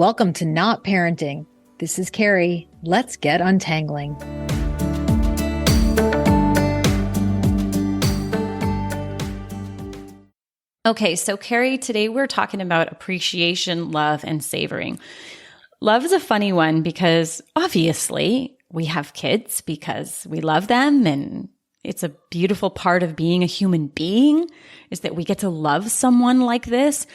Welcome to Not Parenting. This is Carrie. Let's get untangling. Okay, so Carrie, today we're talking about appreciation, love, and savoring. Love is a funny one because obviously we have kids because we love them, and it's a beautiful part of being a human being is that we get to love someone like this.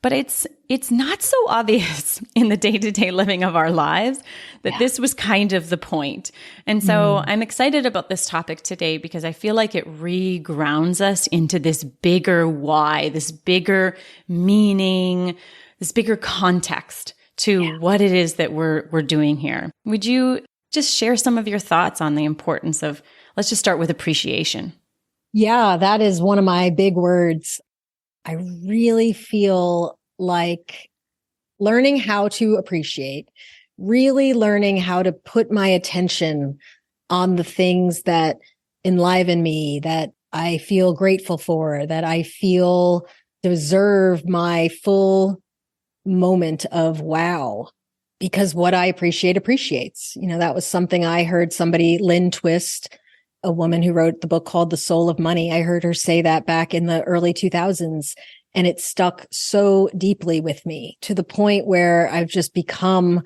But it's not so obvious in the day-to-day living of our lives that this was kind of the point. And so I'm excited about this topic today because I feel like it re-grounds us into this bigger why, this bigger meaning, this bigger context to what it is that we're doing here. Would you just share some of your thoughts on the importance of, let's just start with appreciation. Yeah, that is one of my big words. I really feel like learning how to appreciate, really learning how to put my attention on the things that enliven me, that I feel grateful for, that I feel deserve my full moment of wow, because what I appreciate appreciates. You know, that was something I heard somebody, Lynn Twist, a woman who wrote the book called The Soul of Money. I heard her say that back in the early 2000s, and it stuck so deeply with me to the point where I've just become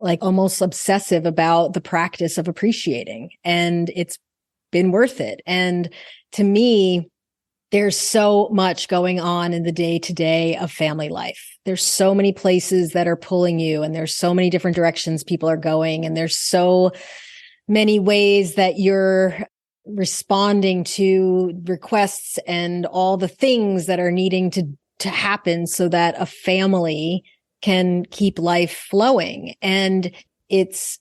like almost obsessive about the practice of appreciating, and it's been worth it. And to me, there's so much going on in the day-to-day of family life. There's so many places that are pulling you, and there's so many different directions people are going, and there's so many ways that you're responding to requests and all the things that are needing to happen so that a family can keep life flowing. And it's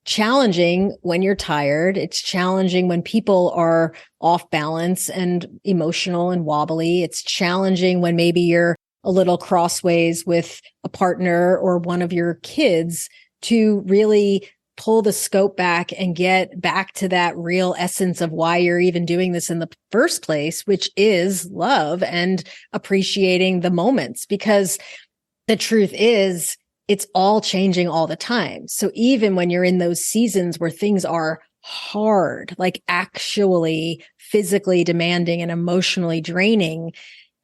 challenging when you're tired. It's challenging when people are off balance and emotional and wobbly. It's challenging when maybe you're a little crossways with a partner or one of your kids to really pull the scope back and get back to that real essence of why you're even doing this in the first place, which is love and appreciating the moments. Because the truth is, it's all changing all the time. So even when you're in those seasons where things are hard, like actually physically demanding and emotionally draining,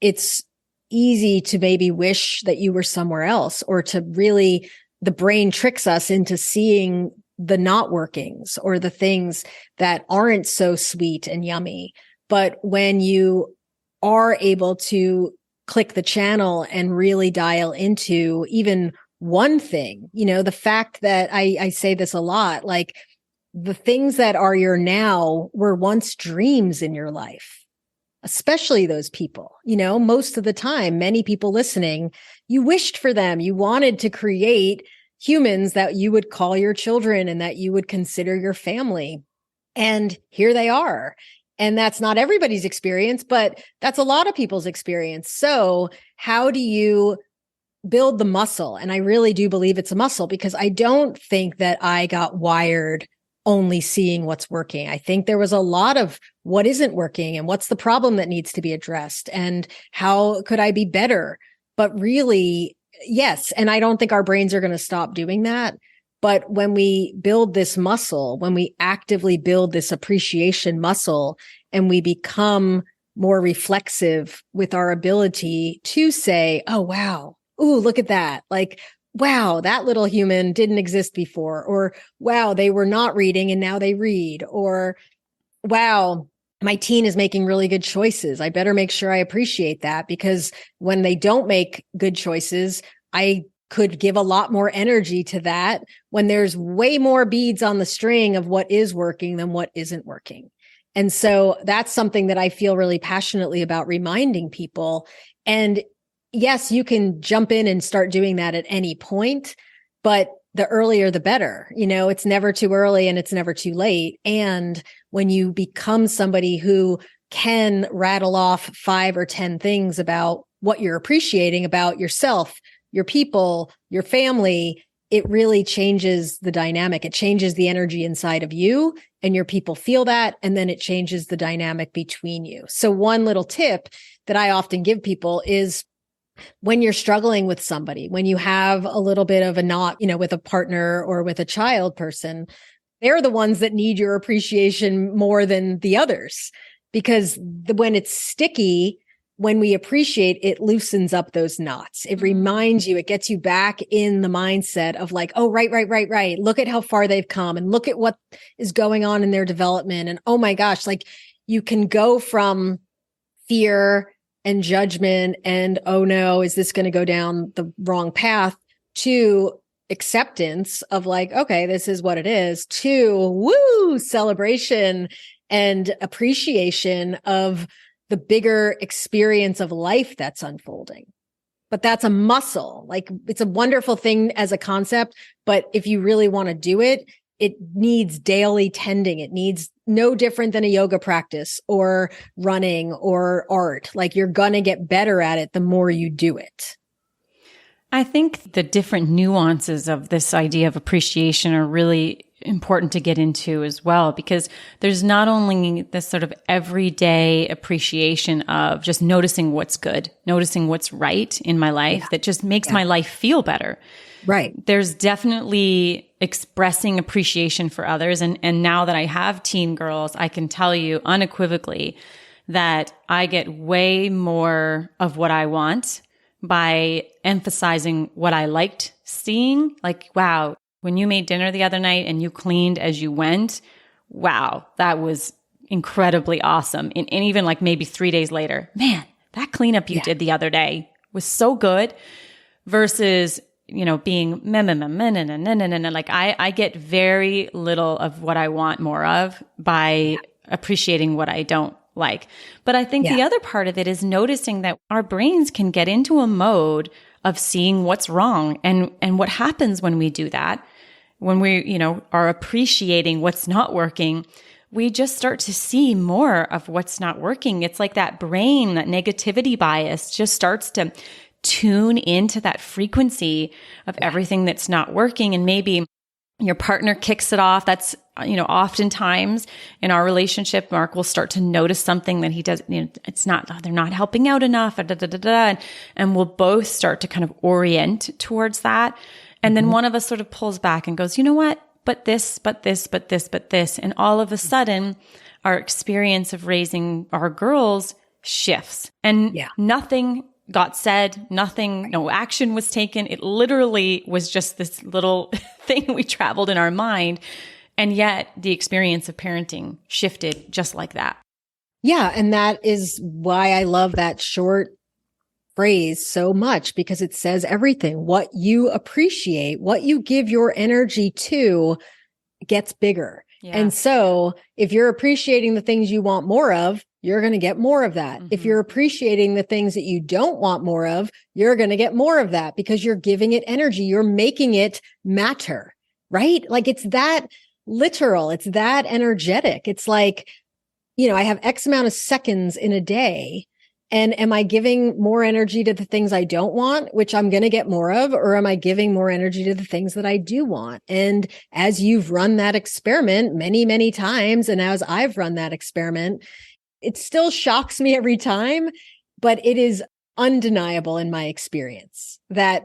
it's easy to maybe wish that you were somewhere else, or to really, the brain tricks us into seeing the not workings or the things that aren't so sweet and yummy. But when you are able to click the channel and really dial into even one thing, you know, the fact that I say this a lot, like the things that are your now were once dreams in your life, especially those people, you know, most of the time, many people listening, you wished for them. You wanted to create humans that you would call your children and that you would consider your family. And here they are. And that's not everybody's experience, but that's a lot of people's experience. So how do you build the muscle? And I really do believe it's a muscle, because I don't think that I got wired only seeing what's working. I think there was a lot of what isn't working and what's the problem that needs to be addressed and how could I be better? But really, yes. And I don't think our brains are going to stop doing that. But when we build this muscle, when we actively build this appreciation muscle, and we become more reflexive with our ability to say, oh, wow, ooh, look at that. Like, wow, that little human didn't exist before. Or, wow, they were not reading and now they read. Or, wow, my teen is making really good choices. I better make sure I appreciate that, because when they don't make good choices, I could give a lot more energy to that when there's way more beads on the string of what is working than what isn't working. And so that's something that I feel really passionately about reminding people. And yes, you can jump in and start doing that at any point, but the earlier, the better. You know, it's never too early and it's never too late. And when you become somebody who can rattle off 5 or 10 things about what you're appreciating about yourself, your people, your family, it really changes the dynamic. It changes the energy inside of you, and your people feel that. And then it changes the dynamic between you. So one little tip that I often give people is When you're struggling with somebody, when you have a little bit of a knot, with a partner or with a child person, they're the ones that need your appreciation more than the others, because when it's sticky, when we appreciate, it loosens up those knots. It reminds you, it gets you back in the mindset of like, oh, right. Look at how far they've come and look at what is going on in their development. And oh my gosh, like you can go from fear and judgment and, oh no, is this going to go down the wrong path, to acceptance of like, okay, this is what it is, to woo, celebration and appreciation of the bigger experience of life that's unfolding. But that's a muscle. Like it's a wonderful thing as a concept, but if you really want to do it, it needs daily tending. It needs no different than a yoga practice or running or art. Like you're going to get better at it the more you do it. I think the different nuances of this idea of appreciation are really important to get into as well, because there's not only this sort of everyday appreciation of just noticing what's good, noticing what's right in my life that just makes my life feel better. Right. There's definitely expressing appreciation for others. And now that I have teen girls, I can tell you unequivocally that I get way more of what I want by emphasizing what I liked seeing. Like, wow, when you made dinner the other night and you cleaned as you went, wow, that was incredibly awesome. And even like maybe 3 days later, man, that cleanup you did the other day was so good, versus, being like I get very little of what I want more of by appreciating what I don't like. But I think the other part of it is noticing that our brains can get into a mode of seeing what's wrong. And what happens when we do that, when we, are appreciating what's not working, we just start to see more of what's not working. It's like that brain, that negativity bias just starts to tune into that frequency of everything that's not working. And maybe your partner kicks it off. That's, oftentimes in our relationship, Mark will start to notice something that he does, it's not, they're not helping out enough, and we'll both start to kind of orient towards that. And then one of us sort of pulls back and goes, you know what? But this. And all of a sudden, our experience of raising our girls shifts. And nothing got said, no action was taken. It literally was just this little thing we traveled in our mind. And yet the experience of parenting shifted just like that. Yeah. And that is why I love that short phrase so much, because it says everything. What you appreciate, what you give your energy to gets bigger. Yeah. And so if you're appreciating the things you want more of, you're going to get more of that. If you're appreciating the things that you don't want more of, you're going to get more of that, because you're giving it energy. You're making it matter, right? Like it's that literal. It's that energetic. It's like, I have X amount of seconds in a day. And am I giving more energy to the things I don't want, which I'm going to get more of, or am I giving more energy to the things that I do want? And as you've run that experiment many, many times, and as I've run that experiment, it still shocks me every time, but it is undeniable in my experience that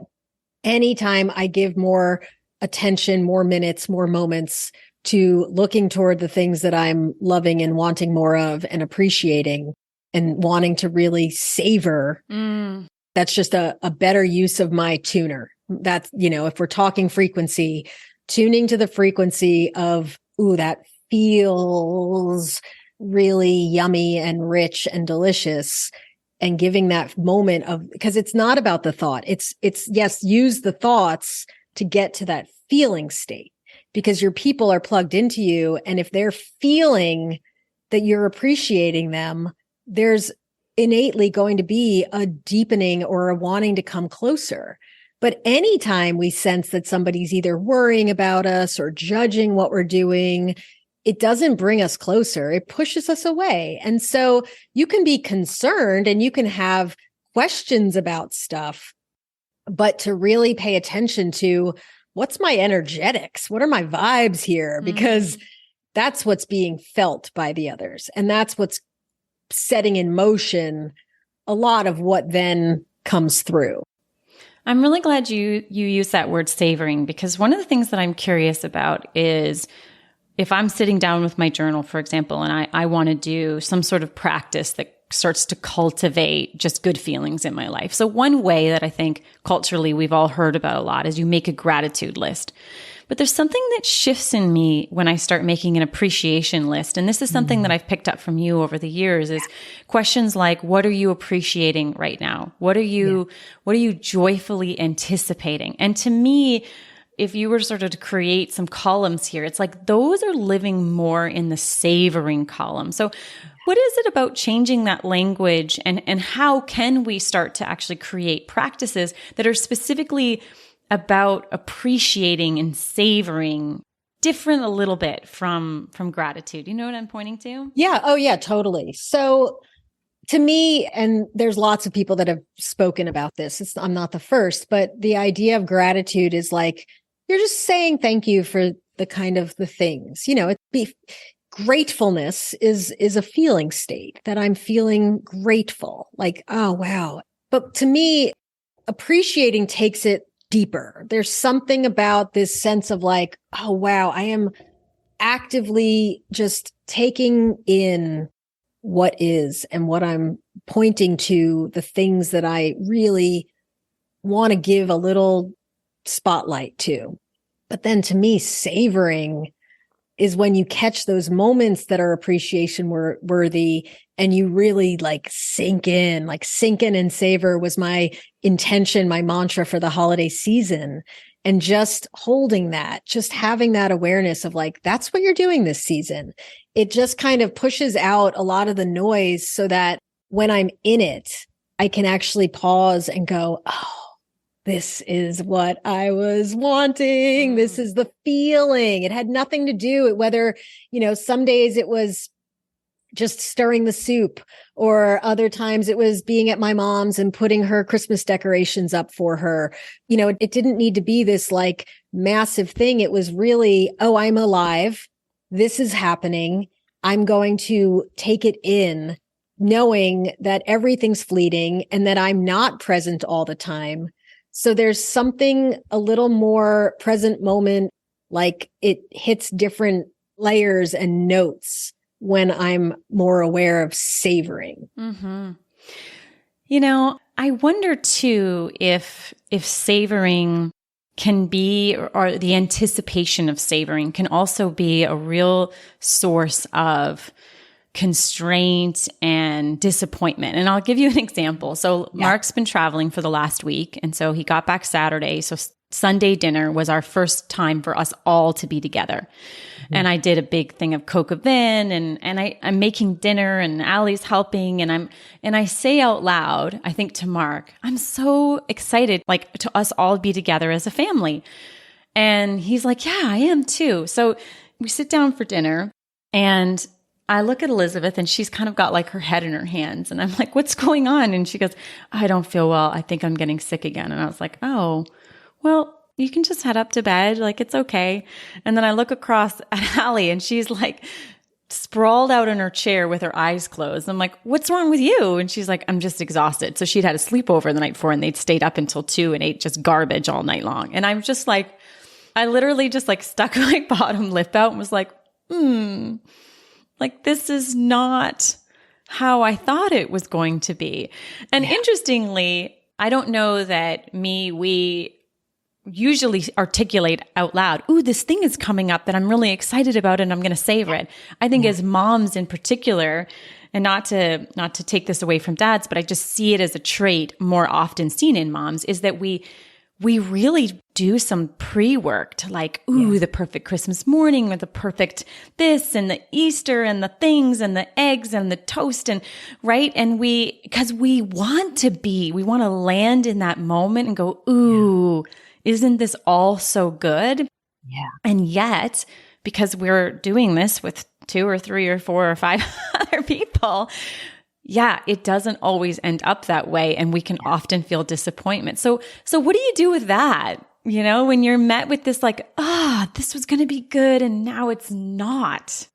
anytime I give more attention, more minutes, more moments to looking toward the things that I'm loving and wanting more of and appreciating and wanting to really savor, that's just a better use of my tuner. That's, if we're talking frequency, tuning to the frequency of, ooh, that feels really yummy and rich and delicious, and giving that moment of, because it's not about the thought. It's yes, use the thoughts to get to that feeling state, because your people are plugged into you. And if they're feeling that you're appreciating them, there's innately going to be a deepening or a wanting to come closer. But anytime we sense that somebody's either worrying about us or judging what we're doing, it doesn't bring us closer. It pushes us away. And so you can be concerned and you can have questions about stuff, but to really pay attention to what's my energetics? What are my vibes here? Because that's what's being felt by the others. And that's what's setting in motion a lot of what then comes through. I'm really glad you use that word savoring, because one of the things that I'm curious about is if I'm sitting down with my journal, for example, and I want to do some sort of practice that starts to cultivate just good feelings in my life. So one way that I think culturally we've all heard about a lot is you make a gratitude list. But there's something that shifts in me when I start making an appreciation list. And this is something that I've picked up from you over the years, is questions like, what are you appreciating right now? What are you joyfully anticipating? And to me, if you were sort of to create some columns here, it's like those are living more in the savoring column. So what is it about changing that language, and how can we start to actually create practices that are specifically about appreciating and savoring different a little bit from gratitude? You know what I'm pointing to? Yeah. Oh yeah, totally. So to me, and there's lots of people that have spoken about this. I'm not the first, but the idea of gratitude is like, you're just saying thank you for the kind of the things, gratefulness is a feeling state that I'm feeling grateful. Like, oh, wow. But to me, appreciating takes it deeper. There's something about this sense of like, oh, wow, I am actively just taking in what is and what I'm pointing to, the things that I really want to give a little spotlight to. But then to me, savoring is when you catch those moments that are appreciation worthy and you really sink in and savor was my intention, my mantra for the holiday season. And just holding that, just having that awareness of that's what you're doing this season. It just kind of pushes out a lot of the noise so that when I'm in it, I can actually pause and go, oh, this is what I was wanting. This is the feeling. It had nothing to do with whether, some days it was just stirring the soup, or other times it was being at my mom's and putting her Christmas decorations up for her. It didn't need to be this massive thing. It was really, oh, I'm alive. This is happening. I'm going to take it in, knowing that everything's fleeting and that I'm not present all the time. So there's something a little more present moment, like it hits different layers and notes when I'm more aware of savoring. Mm-hmm. I wonder too if savoring can be, or the anticipation of savoring can also be a real source of constraint and disappointment. And I'll give you an example. So Mark's been traveling for the last week. And so he got back Saturday. So Sunday dinner was our first time for us all to be together. Mm-hmm. And I did a big thing of coq au vin, and I'm making dinner, and Allie's helping. And I say out loud, I think to Mark, I'm so excited, to us all be together as a family. And he's like, yeah, I am too. So we sit down for dinner, and I look at Elizabeth, and she's kind of got her head in her hands. And I'm like, what's going on? And she goes, I don't feel well. I think I'm getting sick again. And I was like, oh, well, you can just head up to bed. It's okay. And then I look across at Allie, and she's sprawled out in her chair with her eyes closed. I'm like, what's wrong with you? And she's like, I'm just exhausted. So she'd had a sleepover the night before, and they'd stayed up until 2 and ate just garbage all night long. And I'm just I literally just stuck my bottom lip out and was like, this is not how I thought it was going to be. And interestingly, I don't know that we usually articulate out loud, ooh, this thing is coming up that I'm really excited about and I'm going to savor it. I think as moms in particular, and not to take this away from dads, but I just see it as a trait more often seen in moms, is that we really do some pre-work to the perfect Christmas morning, or the perfect this and the Easter and the things and the eggs and the toast, and right. And because we want to land in that moment and go, ooh, isn't this all so good? Yeah. And yet, because we're doing this with 2 or 3 or 4 or 5 other people, it doesn't always end up that way. And we can often feel disappointment. So what do you do with that? When you're met with this, this was going to be good, and now it's not.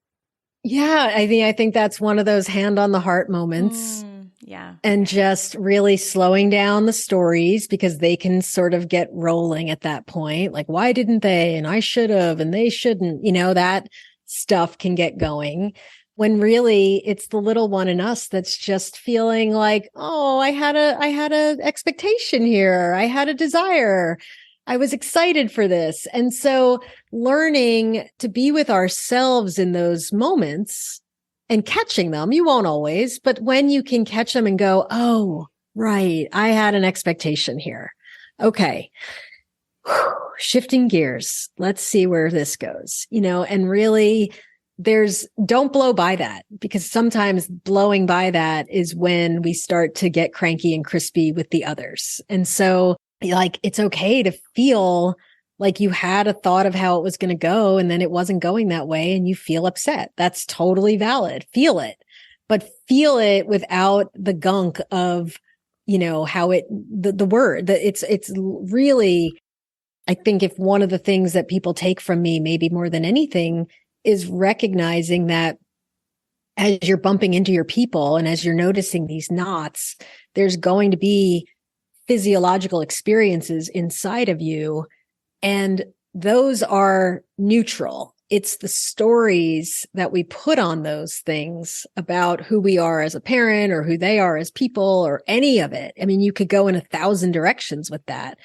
Yeah. I think that's one of those hand on the heart moments Yeah. And just really slowing down the stories because they can sort of get rolling at that point. Like, why didn't they? And I should have, and they shouldn't, that stuff can get going when really it's the little one in us that's just feeling like, oh, I had a expectation here. I had a desire. I was excited for this. And so learning to be with ourselves in those moments and catching them, you won't always, but when you can catch them and go, oh, right, I had an expectation here. Okay. Shifting gears. Let's see where this goes, and really don't blow by that, because sometimes blowing by that is when we start to get cranky and crispy with the others. And so it's okay to feel like you had a thought of how it was going to go and then it wasn't going that way and you feel upset. That's totally valid. Feel it, but feel it without the gunk of, how the word that it's really, I think if one of the things that people take from me, maybe more than anything, is recognizing that as you're bumping into your people and as you're noticing these knots, there's going to be physiological experiences inside of you. And those are neutral. It's the stories that we put on those things about who we are as a parent or who they are as people or any of it. I mean, you could go in 1,000 directions with that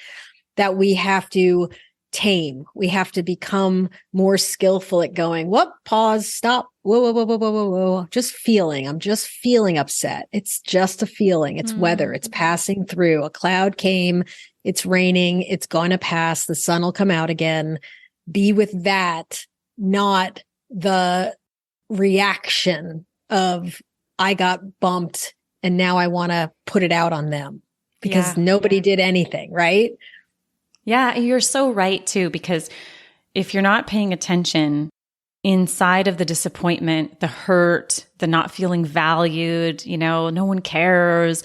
we have to tame. We have to become more skillful at going, whoop, pause, stop, whoa, whoa, whoa, whoa, whoa, whoa, whoa. I'm just feeling upset. It's just a feeling. It's weather. It's passing through. A cloud came. It's raining. It's going to pass. The sun will come out again. Be with that, not the reaction of I got bumped and now I want to put it out on them because nobody did anything, right? Yeah, and you're so right too, because if you're not paying attention inside of the disappointment, the hurt, the not feeling valued, no one cares,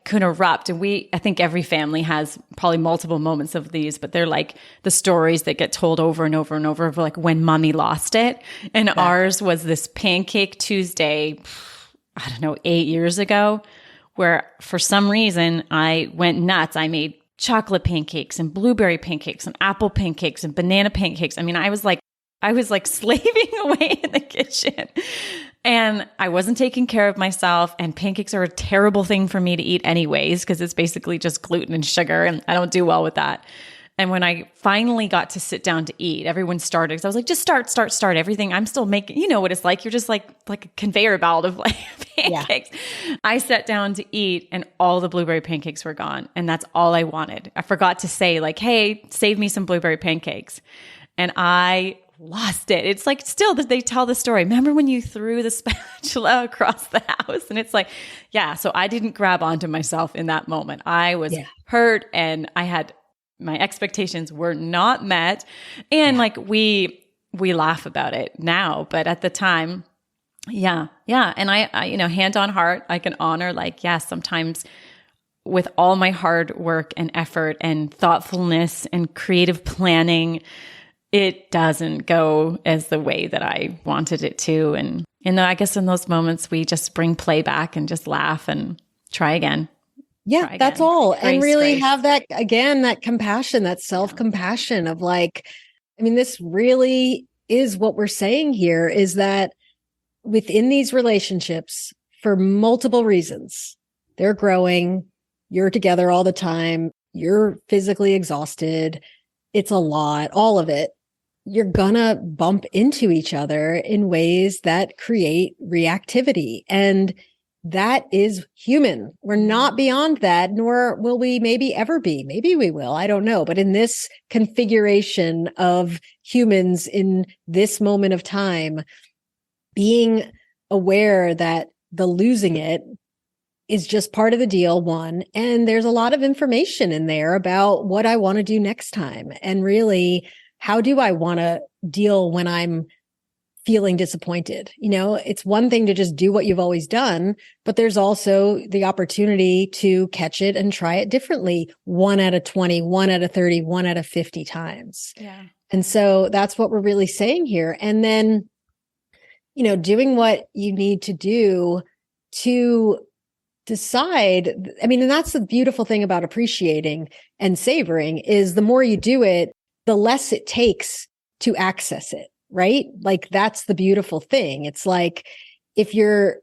could erupt. And I think every family has probably multiple moments of these, but they're like the stories that get told over and over and over of when mommy lost it. And ours was this Pancake Tuesday, 8 years ago, where for some reason I went nuts. I made chocolate pancakes and blueberry pancakes and apple pancakes and banana pancakes. I mean, I was like slaving away in the kitchen and I wasn't taking care of myself, and pancakes are a terrible thing for me to eat anyways, because it's basically just gluten and sugar and I don't do well with that. And when I finally got to sit down to eat, everyone started, because I was like, just start everything. I'm still making, what it's like. You're just like a conveyor belt of pancakes. Yeah. I sat down to eat and all the blueberry pancakes were gone. And that's all I wanted. I forgot to say hey, save me some blueberry pancakes. And I lost it. It's still that they tell the story. Remember when you threw the spatula across the house? And it's so I didn't grab onto myself in that moment. I was hurt and my expectations were not met. And we laugh about it now, but at the time, yeah. And I hand on heart, I can honor sometimes with all my hard work and effort and thoughtfulness and creative planning, it doesn't go as the way that I wanted it to. And I guess in those moments, we just bring play back and just laugh and try again. Yeah, that's all. And really have that, again, that compassion, that self-compassion of this really is what we're saying here, is that within these relationships, for multiple reasons, they're growing, you're together all the time, you're physically exhausted, it's a lot, all of it. You're gonna bump into each other in ways that create reactivity. And that is human. We're not beyond that, nor will we maybe ever be. Maybe we will. I don't know. But in this configuration of humans in this moment of time, being aware that the losing it is just part of the deal, one. And there's a lot of information in there about what I want to do next time. And really, how do I want to deal when I'm feeling disappointed? It's one thing to just do what you've always done, but there's also the opportunity to catch it and try it differently. 1 out of 20, 1 out of 30, 1 out of 50 times. Yeah. And so that's what we're really saying here. And then, doing what you need to do to decide, I mean, and that's the beautiful thing about appreciating and savoring is the more you do it, the less it takes to access it, right? Like that's the beautiful thing. It's like if you're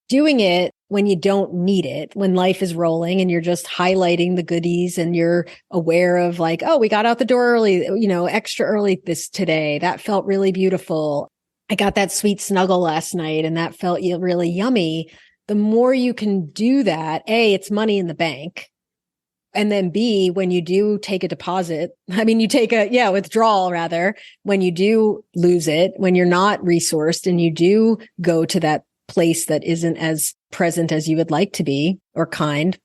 doing it when you don't need it, when life is rolling and you're just highlighting the goodies and you're aware of like, oh, we got out the door early, extra early today. That felt really beautiful. I got that sweet snuggle last night and that felt really yummy. The more you can do that, A, it's money in the bank. And then B, when you do take a deposit, you take a withdrawal rather, when you do lose it, when you're not resourced and you do go to that place that isn't as present as you would like to be or kind,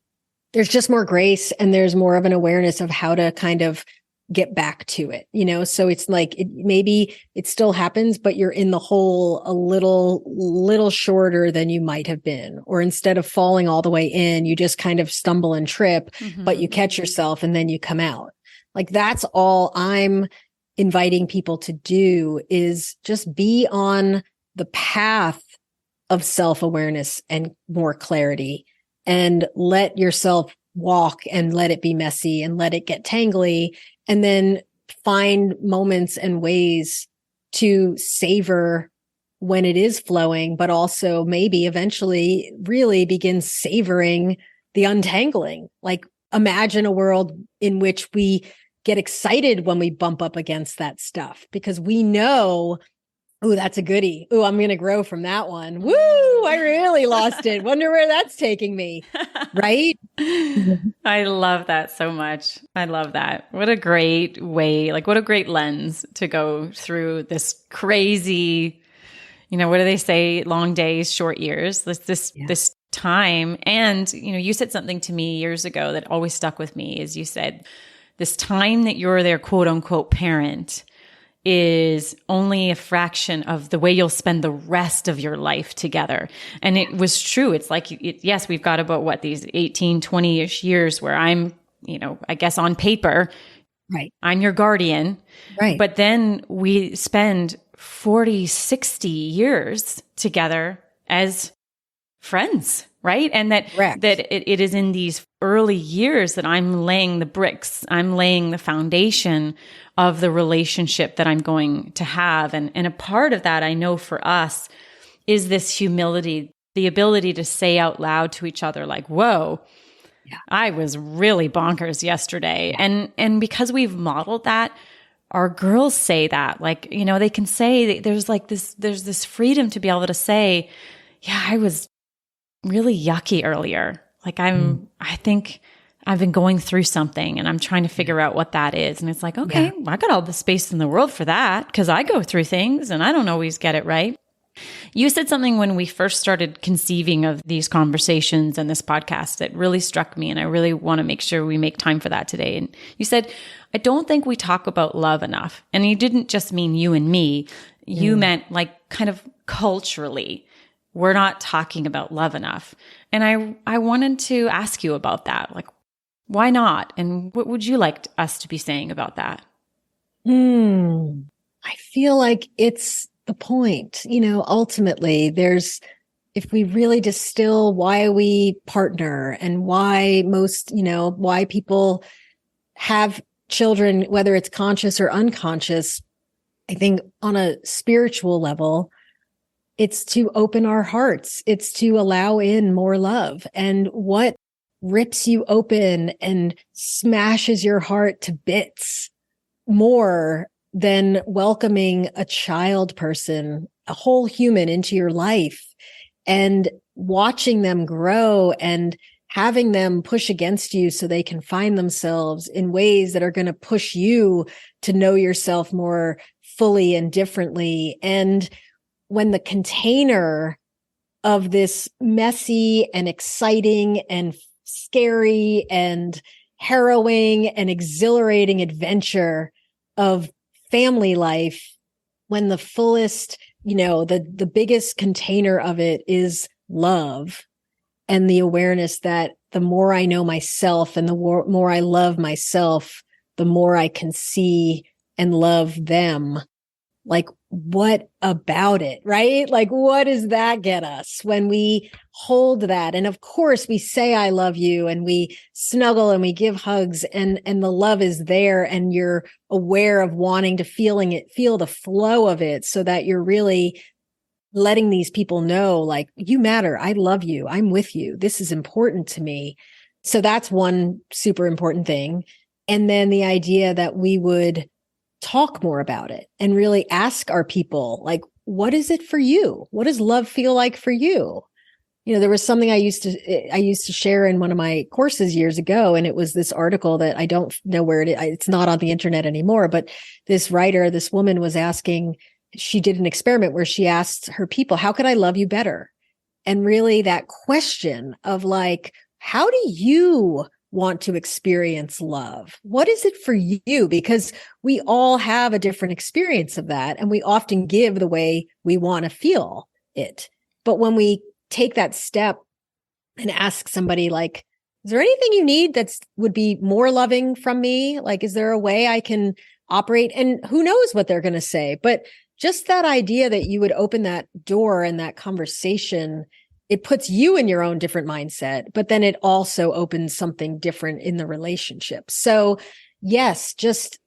there's just more grace and there's more of an awareness of how to kind of get back to it, so it's like maybe it still happens, but you're in the hole a little shorter than you might have been, or instead of falling all the way in, you just kind of stumble and trip, but you catch yourself and then you come out. Like that's all I'm inviting people to do is just be on the path of self-awareness and more clarity and let yourself walk and let it be messy and let it get tangly. And then find moments and ways to savor when it is flowing, but also maybe eventually really begin savoring the untangling. Like imagine a world in which we get excited when we bump up against that stuff because we know, oh, that's a goodie. Oh, I'm going to grow from that one. Woo, I really lost it. Wonder where that's taking me. Right? I love that so much. I love that. What a great way, like what a great lens to go through this crazy, what do they say? Long days, short years, this time. And, you said something to me years ago that always stuck with me is you said this time that you're their quote unquote parent is only a fraction of the way you'll spend the rest of your life together. And it was true. It's like, yes, we've got about these 18, 20-ish years where I'm, I guess on paper, right, I'm your guardian. Right. But then we spend 40, 60 years together as friends, right? And that it is in these early years that I'm laying the bricks, I'm laying the foundation of the relationship that I'm going to have. And a part of that, I know for us, is this humility, the ability to say out loud to each other, like, whoa, I was really bonkers yesterday. And because we've modeled that, our girls say that, like, they can say there's this freedom to be able to say, yeah, I was really yucky earlier. Like I think I've been going through something and I'm trying to figure out what that is. And it's like, okay, I got all the space in the world for that because I go through things and I don't always get it right. You said something when we first started conceiving of these conversations and this podcast that really struck me. And I really want to make sure we make time for that today. And you said, I don't think we talk about love enough. And you didn't just mean you and me. You meant like kind of culturally, we're not talking about love enough. And I wanted to ask you about that. Like, why not? And what would you like us to be saying about that? I feel like it's the point, ultimately if we really distill why we partner and why why people have children, whether it's conscious or unconscious, I think on a spiritual level, it's to open our hearts. It's to allow in more love. And what rips you open and smashes your heart to bits more than welcoming a child person, a whole human into your life and watching them grow and having them push against you so they can find themselves in ways that are going to push you to know yourself more fully and differently. And when the container of this messy and exciting and scary and harrowing and exhilarating adventure of family life, when the fullest, the biggest container of it is love and the awareness that the more I know myself and the more I love myself, the more I can see and love them. Like, what about it, right? Like, what does that get us when we hold that? And of course, we say, I love you, and we snuggle and we give hugs, and the love is there, and you're aware of wanting to feel the flow of it, so that you're really letting these people know, like, you matter. I love you. I'm with you. This is important to me. So that's one super important thing. And then the idea that we would talk more about it and really ask our people, like, what is it for you? What does love feel like for you? There was something I used to share in one of my courses years ago, and it was this article that I don't know where it's not on the internet anymore, but this woman was asking, she did an experiment where she asked her people, how could I love you better? And really that question of like, how do you want to experience love? What is it for you? Because we all have a different experience of that, and we often give the way we want to feel it. But when we take that step and ask somebody, like, is there anything you need would be more loving from me? Like, is there a way I can operate? And who knows what they're going to say, but just that idea that you would open that door and that conversation, it puts you in your own different mindset, but then it also opens something different in the relationship. So yes, just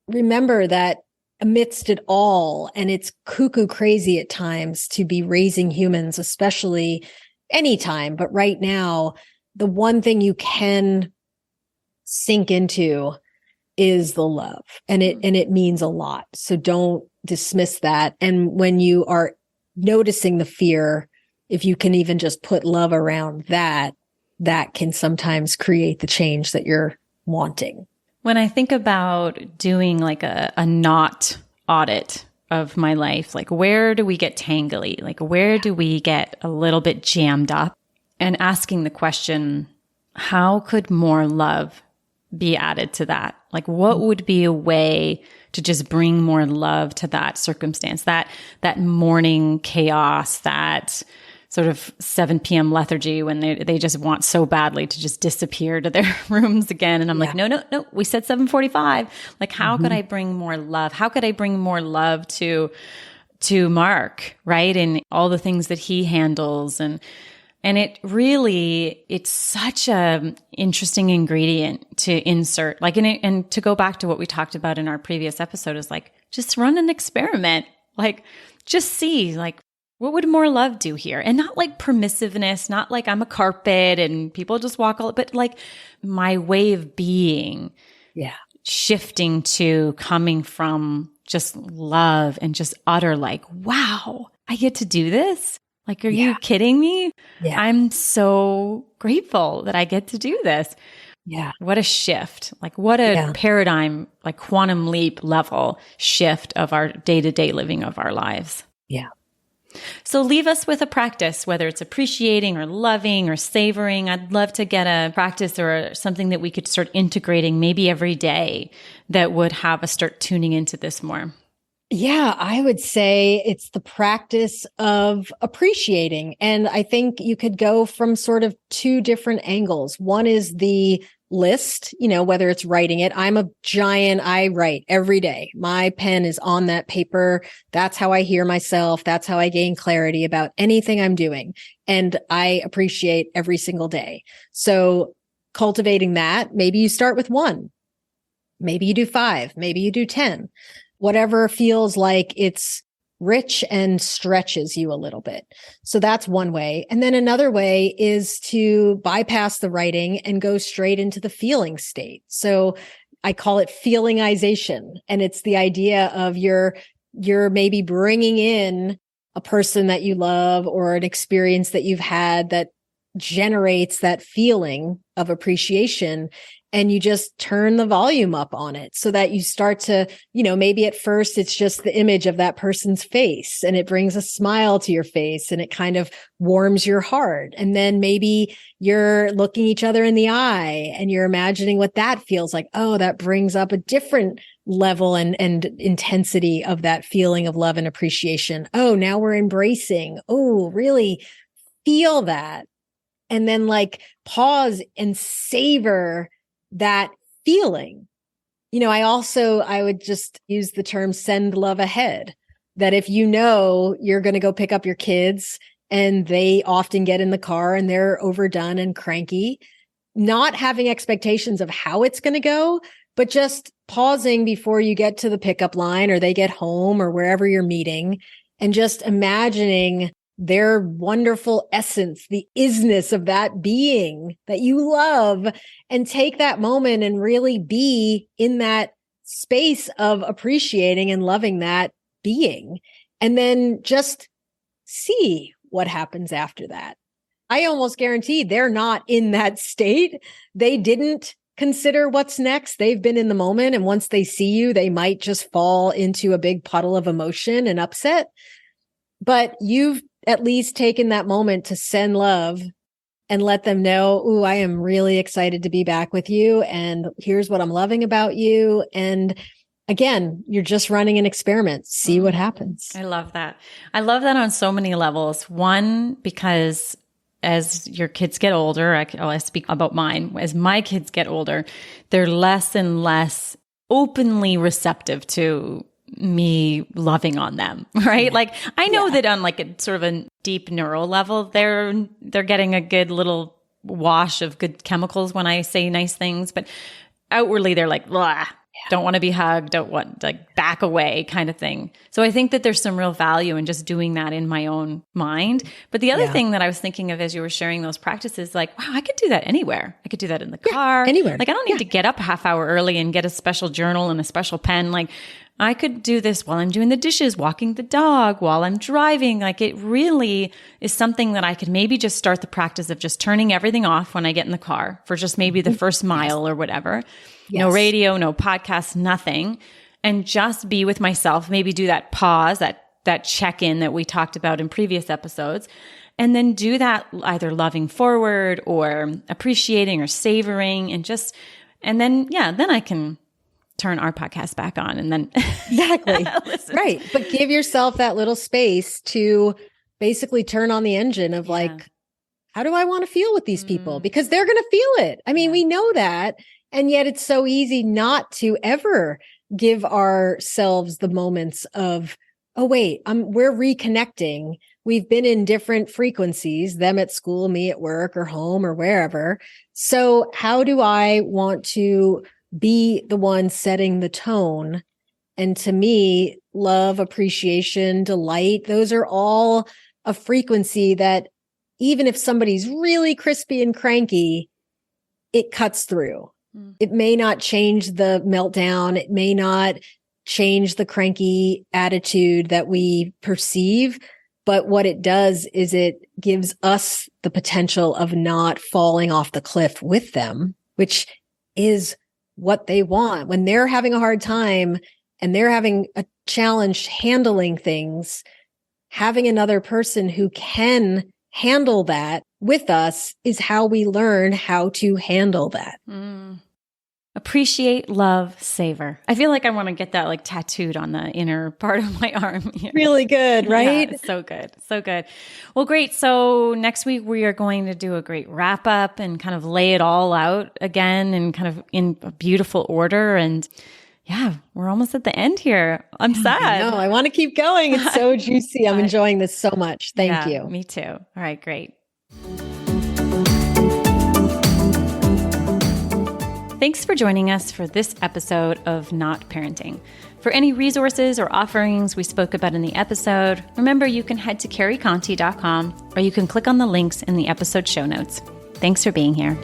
remember that amidst it all, and it's cuckoo crazy at times to be raising humans, especially anytime, but right now, the one thing you can sink into is the love, and it means a lot. So don't dismiss that. And when you are noticing the fear, if you can even just put love around that, that can sometimes create the change that you're wanting. When I think about doing like a not audit of my life, like where do we get tangly? Like where do we get a little bit jammed up? And asking the question, how could more love be added to that? Like what would be a way to just bring more love to that circumstance, that morning chaos, that sort of 7 p.m. lethargy when they just want so badly to just disappear to their rooms again. And I'm like, no, we said 7:45. Like, how could I bring more love? How could I bring more love to Mark, right? And all the things that he handles. And it's such a interesting ingredient to insert, like, and to go back to what we talked about in our previous episode is like, just run an experiment, like just see, like, what would more love do here? And not like permissiveness, not like I'm a carpet and people just walk all, but like my way of being, shifting to coming from just love and just utter like, wow, I get to do this. Like, are you kidding me? Yeah. I'm so grateful that I get to do this. Yeah. What a shift. Like what a paradigm, like quantum leap level shift of our day-to-day living of our lives. Yeah. So leave us with a practice, whether it's appreciating or loving or savoring. I'd love to get a practice or something that we could start integrating maybe every day that would have us start tuning into this more. Yeah, I would say it's the practice of appreciating. And I think you could go from sort of two different angles. One is the list, whether it's writing it. I write every day. My pen is on that paper. That's how I hear myself. That's how I gain clarity about anything I'm doing. And I appreciate every single day. So cultivating that, maybe you start with 1, maybe you do 5, maybe you do 10. Whatever feels like it's rich and stretches you a little bit. So that's one way. And then another way is to bypass the writing and go straight into the feeling state. So I call it feelingization. And it's the idea of you're maybe bringing in a person that you love or an experience that you've had that generates that feeling of appreciation. And you just turn the volume up on it so that you start to, maybe at first it's just the image of that person's face and it brings a smile to your face and it kind of warms your heart. And then maybe you're looking each other in the eye and you're imagining what that feels like. Oh, that brings up a different level and intensity of that feeling of love and appreciation. Oh, now we're embracing. Oh, really feel that. And then like pause and savor that feeling. I would just use the term send love ahead. that if you know you're going to go pick up your kids and they often get in the car and they're overdone and cranky, not having expectations of how it's going to go, but just pausing before you get to the pickup line or they get home or wherever you're meeting, and just imagining their wonderful essence, the isness of that being that you love, and take that moment and really be in that space of appreciating and loving that being. And then just see what happens after that. I almost guarantee they're not in that state. They didn't consider what's next. They've been in the moment. And once they see you, they might just fall into a big puddle of emotion and upset. But you've at least taken that moment to send love and let them know, ooh, I am really excited to be back with you. And here's what I'm loving about you. And again, you're just running an experiment. See what happens. I love that. I love that on so many levels. One, because as your kids get older, I speak about mine, as my kids get older, they're less and less openly receptive to me loving on them, right? Yeah. Like I know that on like a sort of a deep neural level, they're getting a good little wash of good chemicals when I say nice things, but outwardly they're like, blah, don't want to be hugged, don't want, like, back away kind of thing. So I think that there's some real value in just doing that in my own mind. But the other thing that I was thinking of as you were sharing those practices, like, wow, I could do that anywhere. I could do that in the car, anywhere. Like I don't need to get up a half hour early and get a special journal and a special pen. Like I could do this while I'm doing the dishes, walking the dog, while I'm driving. Like it really is something that I could maybe just start the practice of just turning everything off when I get in the car for just maybe the first mile or whatever. Yes. No radio, no podcast, nothing. And just be with myself, maybe do that pause, that check-in that we talked about in previous episodes. And then do that either loving forward or appreciating or savoring and then I can turn our podcast back on and then exactly right. But give yourself that little space to basically turn on the engine of like, how do I want to feel with these people? Because they're going to feel it. I mean, we know that. And yet it's so easy not to ever give ourselves the moments of, oh, wait, we're reconnecting. We've been in different frequencies, them at school, me at work or home or wherever. So how do I want to be the one setting the tone? And to me, love, appreciation, delight, those are all a frequency that even if somebody's really crispy and cranky, it cuts through. It may not change the meltdown. It may not change the cranky attitude that we perceive. But what it does is it gives us the potential of not falling off the cliff with them, which is what they want. When they're having a hard time and they're having a challenge handling things, having another person who can handle that with us is how we learn how to handle that. Appreciate, love, savor. I feel like I want to get that like tattooed on the inner part of my arm here. Really good, right? Yeah, so good. So good. Well, great. So next week we are going to do a great wrap up and kind of lay it all out again and kind of in a beautiful order. And yeah, we're almost at the end here. I'm sad. No, I want to keep going. It's so juicy. I'm enjoying this so much. Thank you. Me too. All right, great. Thanks for joining us for this episode of Not Parenting. For any resources or offerings we spoke about in the episode, remember you can head to carrieconti.com or you can click on the links in the episode show notes. Thanks for being here.